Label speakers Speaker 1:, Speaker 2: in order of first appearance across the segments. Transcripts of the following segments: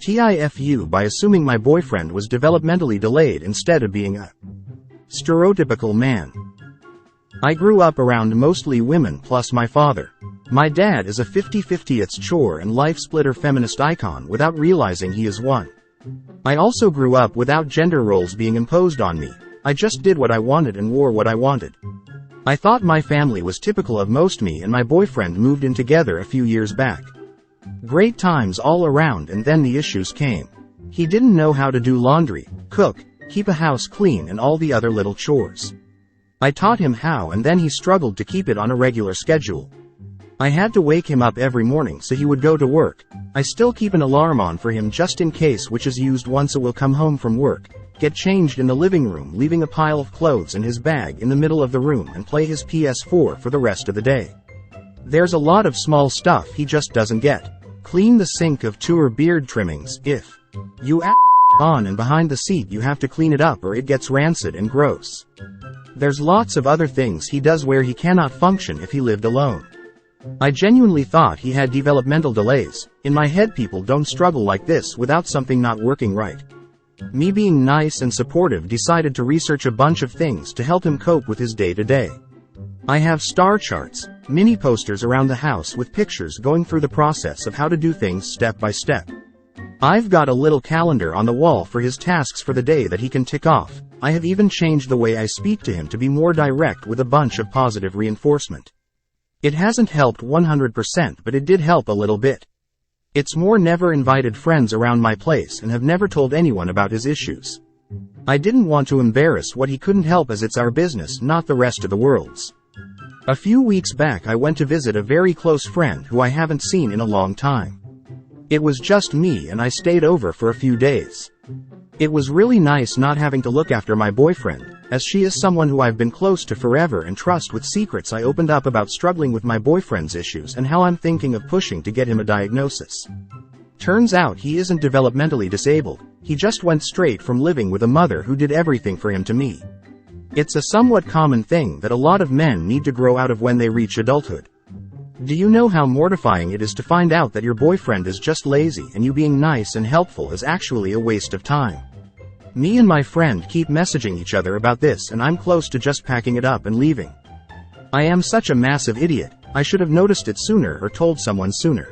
Speaker 1: TIFU by assuming my boyfriend was developmentally delayed instead of being a stereotypical man. I grew up around mostly women plus my father. My dad is a 50-50 chore and life splitter feminist icon without realizing he is one. I also grew up without gender roles being imposed on me. I just did what I wanted and wore what I wanted. I thought my family was typical of most. Me and my boyfriend moved in together a few years back. Great times all around, and then the issues came. He didn't know how to do laundry, cook, keep a house clean and all the other little chores. I taught him how, and then he struggled to keep it on a regular schedule. I had to wake him up every morning so he would go to work. I still keep an alarm on for him just in case, which is used once I will come home from work, get changed in the living room, leaving a pile of clothes in his bag in the middle of the room, and play his PS4 for the rest of the day. There's a lot of small stuff he just doesn't get. Clean the sink of tour beard trimmings. If you on and behind the seat, you have to clean it up or it gets rancid and gross. There's lots of other things he does where he cannot function if he lived alone. I genuinely thought he had developmental delays. In my head, people don't struggle like this without something not working right. Me, being nice and supportive, decided to research a bunch of things to help him cope with his day-to-day. I have star charts, mini posters around the house with pictures going through the process of how to do things step by step. I've got a little calendar on the wall for his tasks for the day that he can tick off. I have even changed the way I speak to him to be more direct with a bunch of positive reinforcement. It hasn't helped 100%, but it did help a little bit. It's more never invited friends around my place and have never told anyone about his issues. I didn't want to embarrass what he couldn't help, as it's our business, not the rest of the world's. A few weeks back I went to visit a very close friend who I haven't seen in a long time. It was just me and I stayed over for a few days. It was really nice not having to look after my boyfriend, as she is someone who I've been close to forever and trust with secrets. I opened up about struggling with my boyfriend's issues and how I'm thinking of pushing to get him a diagnosis. Turns out he isn't developmentally disabled, he just went straight from living with a mother who did everything for him to me. It's a somewhat common thing that a lot of men need to grow out of when they reach adulthood. Do you know how mortifying it is to find out that your boyfriend is just lazy and you being nice and helpful is actually a waste of time? Me and my friend keep messaging each other about this, and I'm close to just packing it up and leaving. I am such a massive idiot. I should have noticed it sooner or told someone sooner.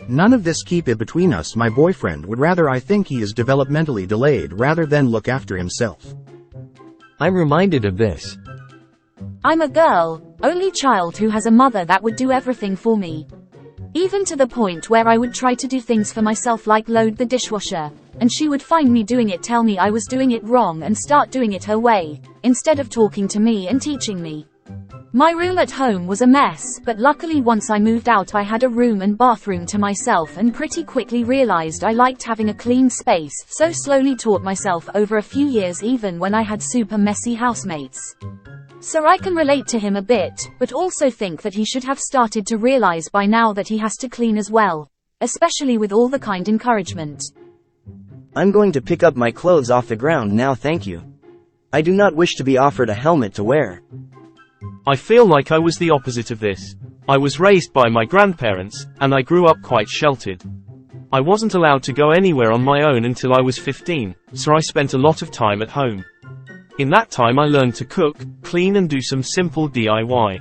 Speaker 1: None of this, keep it between us. My boyfriend would rather I think he is developmentally delayed rather than look after himself.
Speaker 2: I'm reminded of this.
Speaker 3: I'm a girl, only child who has a mother that would do everything for me. Even to the point where I would try to do things for myself like load the dishwasher, and she would find me doing it, tell me I was doing it wrong and start doing it her way, instead of talking to me and teaching me. My room at home was a mess, but luckily once I moved out I had a room and bathroom to myself and pretty quickly realized I liked having a clean space, so slowly taught myself over a few years even when I had super messy housemates. So I can relate to him a bit, but also think that he should have started to realize by now that he has to clean as well, especially with all the kind encouragement.
Speaker 4: I'm going to pick up my clothes off the ground now, thank you. I do not wish to be offered a helmet to wear.
Speaker 5: I feel like I was the opposite of this. I was raised by my grandparents, and I grew up quite sheltered. I wasn't allowed to go anywhere on my own until I was 15, so I spent a lot of time at home. In that time I learned to cook, clean and do some simple DIY.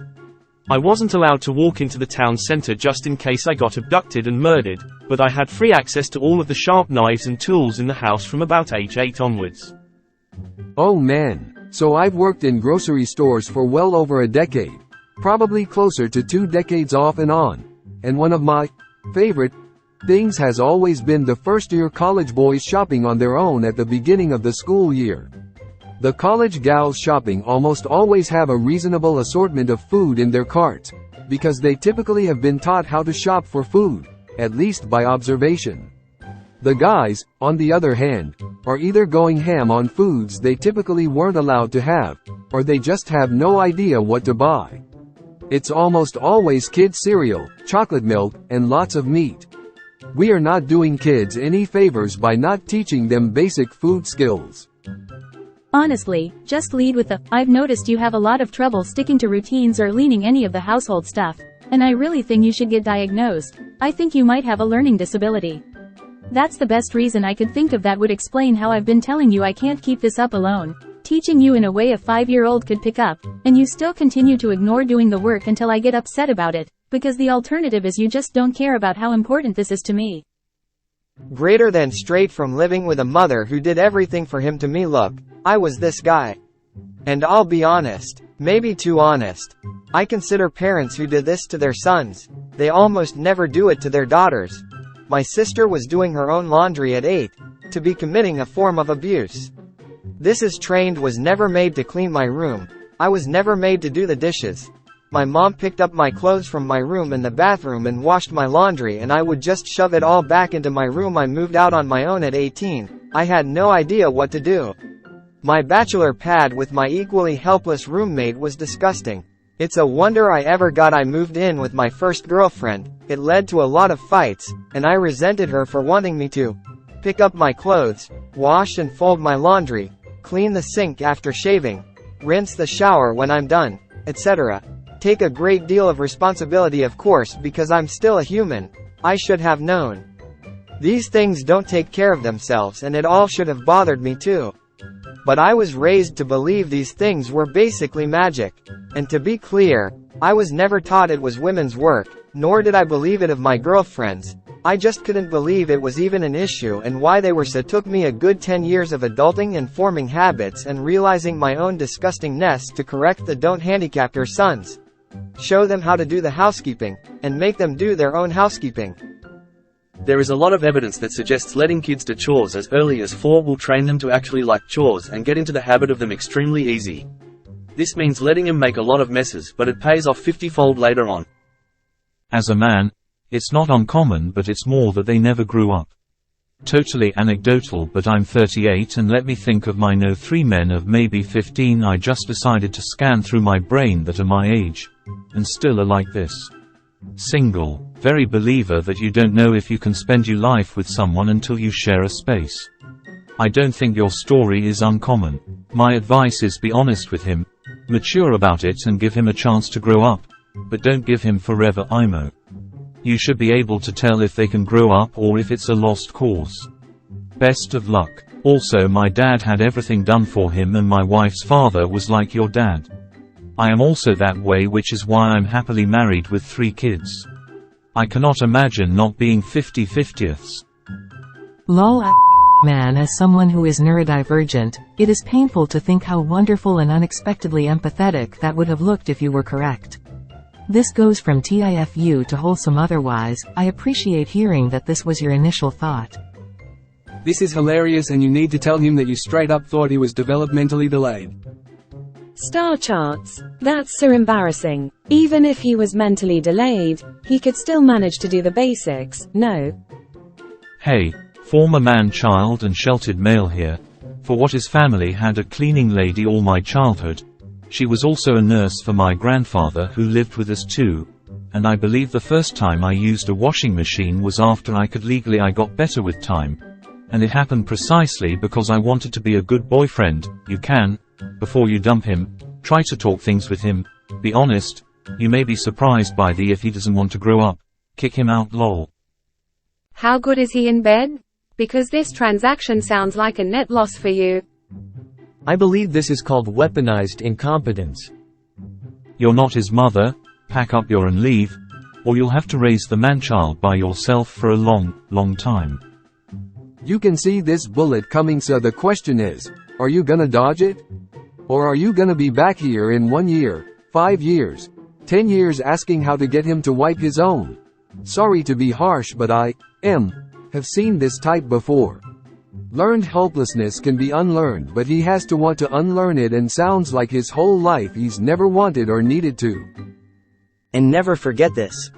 Speaker 5: I wasn't allowed to walk into the town center just in case I got abducted and murdered, but I had free access to all of the sharp knives and tools in the house from about age 8 onwards.
Speaker 6: Oh man, so I've worked in grocery stores for well over a decade, probably closer to 2 decades off and on, and one of my favorite things has always been the first-year college boys shopping on their own at the beginning of the school year. The college gals shopping almost always have a reasonable assortment of food in their carts, because they typically have been taught how to shop for food, at least by observation. The guys, on the other hand, are either going ham on foods they typically weren't allowed to have, or they just have no idea what to buy. It's almost always kids' cereal, chocolate milk, and lots of meat. We are not doing kids any favors by not teaching them basic food skills.
Speaker 7: Honestly, just lead with the, I've noticed you have a lot of trouble sticking to routines or leaning any of the household stuff, and I really think you should get diagnosed. I think you might have a learning disability. That's the best reason I could think of that would explain how I've been telling you I can't keep this up alone. Teaching you in a way a 5-year-old could pick up, and you still continue to ignore doing the work until I get upset about it, because the alternative is you just don't care about how important this is to me.
Speaker 8: Greater than straight from living with a mother who did everything for him to me. Look, I was this guy. And I'll be honest, maybe too honest. I consider parents who did this to their sons, they almost never do it to their daughters. My sister was doing her own laundry at 8, to be committing a form of abuse. This is trained was never made to clean my room, I was never made to do the dishes. My mom picked up my clothes from my room in the bathroom and washed my laundry, and I would just shove it all back into my room. I moved out on my own at 18, I had no idea what to do. My bachelor pad with my equally helpless roommate was disgusting. It's a wonder I ever got. I moved in with my first girlfriend, it led to a lot of fights, and I resented her for wanting me to pick up my clothes, wash and fold my laundry, clean the sink after shaving, rinse the shower when I'm done, etc. Take a great deal of responsibility, of course, because I'm still a human. I should have known. These things don't take care of themselves, and it all should have bothered me too. But I was raised to believe these things were basically magic. And to be clear, I was never taught it was women's work, nor did I believe it of my girlfriends. I just couldn't believe it was even an issue and why they were so. It took me a good 10 years of adulting and forming habits and realizing my own disgustingness to correct the don't handicap your sons. Show them how to do the housekeeping, and make them do their own housekeeping.
Speaker 9: There is a lot of evidence that suggests letting kids do chores as early as 4 will train them to actually like chores and get into the habit of them extremely easy. This means letting them make a lot of messes, but it pays off 50-fold later on.
Speaker 10: As a man, it's not uncommon, but it's more that they never grew up. Totally anecdotal, but I'm 38 and let me think of my 3 men of maybe 15 I just decided to scan through my brain that are my age. And still are like this. Single, very believer that you don't know if you can spend your life with someone until you share a space. I don't think your story is uncommon. My advice is be honest with him, mature about it and give him a chance to grow up, but don't give him forever IMO. You should be able to tell if they can grow up or if it's a lost cause. Best of luck. Also, my dad had everything done for him and my wife's father was like your dad. I am also that way, which is why I'm happily married with 3 kids. I cannot imagine not being 50/50ths.
Speaker 2: Lol. Man, as someone who is neurodivergent, it is painful to think how wonderful and unexpectedly empathetic that would have looked if you were correct. This goes from TIFU to wholesome otherwise. I appreciate hearing that this was your initial thought.
Speaker 11: This is hilarious, and you need to tell him that you straight up thought he was developmentally delayed.
Speaker 12: Star charts. That's so embarrassing. Even if he was mentally delayed, he could still manage to do the basics, no?
Speaker 10: Hey, former man-child and sheltered male here. For what his family had a cleaning lady all my childhood. She was also a nurse for my grandfather who lived with us too. And I believe the first time I used a washing machine was after I could legally. I got better with time. And it happened precisely because I wanted to be a good boyfriend. You can, before you dump him, try to talk things with him. Be honest. You may be surprised by if he doesn't want to grow up. Kick him out, lol.
Speaker 13: How good is he in bed? Because this transaction sounds like a net loss for you.
Speaker 2: I believe this is called weaponized incompetence.
Speaker 10: You're not his mother, pack up your and leave, or you'll have to raise the man-child by yourself for a long time.
Speaker 6: You can see this bullet coming, so the question is, are you gonna dodge it? Or are you gonna be back here in 1 year, 5 years, 10 years asking how to get him to wipe his own? Sorry to be harsh, but I have seen this type before. Learned helplessness can be unlearned, but he has to want to unlearn it, and sounds like his whole life he's never wanted or needed to.
Speaker 4: And never forget this.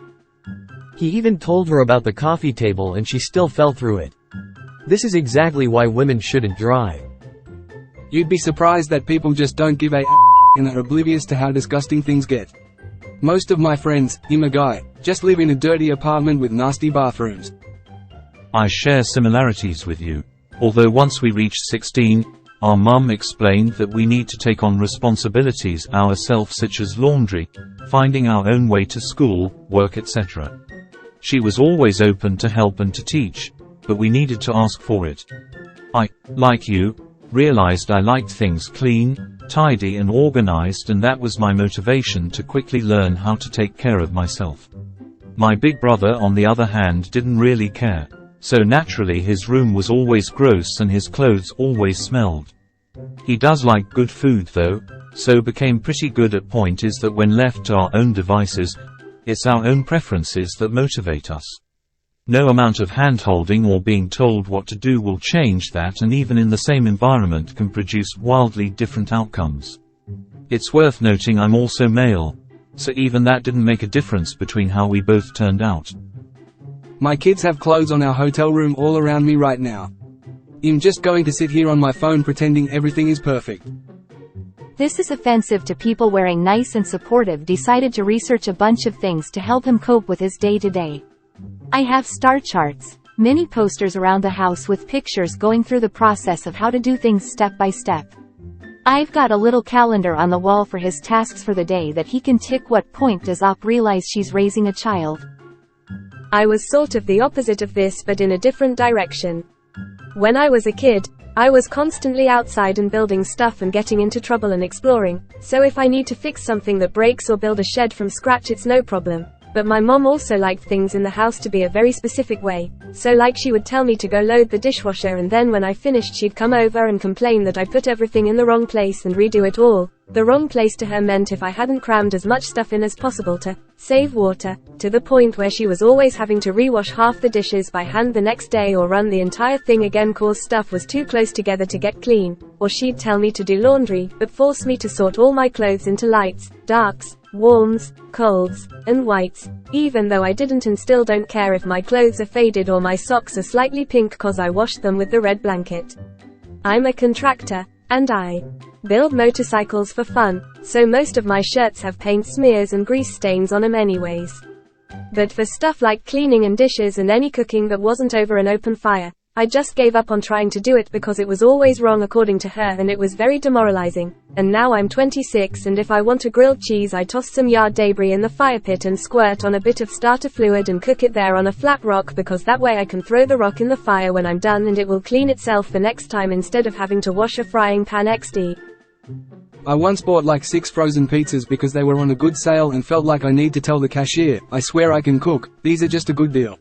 Speaker 2: He even told her about the coffee table and she still fell through it. This is exactly why women shouldn't drive.
Speaker 11: You'd be surprised that people just don't give a and are oblivious to how disgusting things get. Most of my friends, I'm a guy, just live in a dirty apartment with nasty bathrooms.
Speaker 10: I share similarities with you. Although once we reached 16, our mum explained that we need to take on responsibilities ourselves, such as laundry, finding our own way to school, work, etc. She was always open to help and to teach. but we needed to ask for it. I, like you, realized I liked things clean, tidy and organized, and that was my motivation to quickly learn how to take care of myself. My big brother, on the other hand, didn't really care. So naturally his room was always gross and his clothes always smelled. He does like good food though, so became pretty good at point is that when left to our own devices, it's our own preferences that motivate us. No amount of hand-holding or being told what to do will change that, and even in the same environment can produce wildly different outcomes. It's worth noting I'm also male, so even that didn't make a difference between how we both turned out.
Speaker 11: My kids have clothes on our hotel room all around me right now. I'm just going to sit here on my phone pretending everything is perfect.
Speaker 14: This is offensive to people. Wearing nice and supportive decided to research a bunch of things to help him cope with his day-to-day. I have star charts, mini posters around the house with pictures going through the process of how to do things step by step. I've got a little calendar on the wall for his tasks for the day that he can tick. What point does Op realize she's raising a child?
Speaker 12: I was sort of the opposite of this, but in a different direction. When I was a kid, I was constantly outside and building stuff and getting into trouble and exploring, so if I need to fix something that breaks or build a shed from scratch, it's no problem. But my mom also liked things in the house to be a very specific way, so like she would tell me to go load the dishwasher, and then when I finished she'd come over and complain that I put everything in the wrong place and redo it all. The wrong place to her meant if I hadn't crammed as much stuff in as possible to save water, to the point where she was always having to rewash half the dishes by hand the next day or run the entire thing again cause stuff was too close together to get clean, or she'd tell me to do laundry, but force me to sort all my clothes into lights, darks, warms, colds, and whites, even though I didn't and still don't care if my clothes are faded or my socks are slightly pink cause I washed them with the red blanket. I'm a contractor, and I build motorcycles for fun, so most of my shirts have paint smears and grease stains on them anyways. But for stuff like cleaning and dishes and any cooking that wasn't over an open fire, I just gave up on trying to do it because it was always wrong according to her and it was very demoralizing. And now I'm 26 and if I want a grilled cheese I toss some yard debris in the fire pit and squirt on a bit of starter fluid and cook it there on a flat rock because that way I can throw the rock in the fire when I'm done and it will clean itself the next time instead of having to wash a frying pan XD.
Speaker 11: I once bought like 6 frozen pizzas because they were on a good sale and felt like I need to tell the cashier, I swear I can cook, these are just a good deal.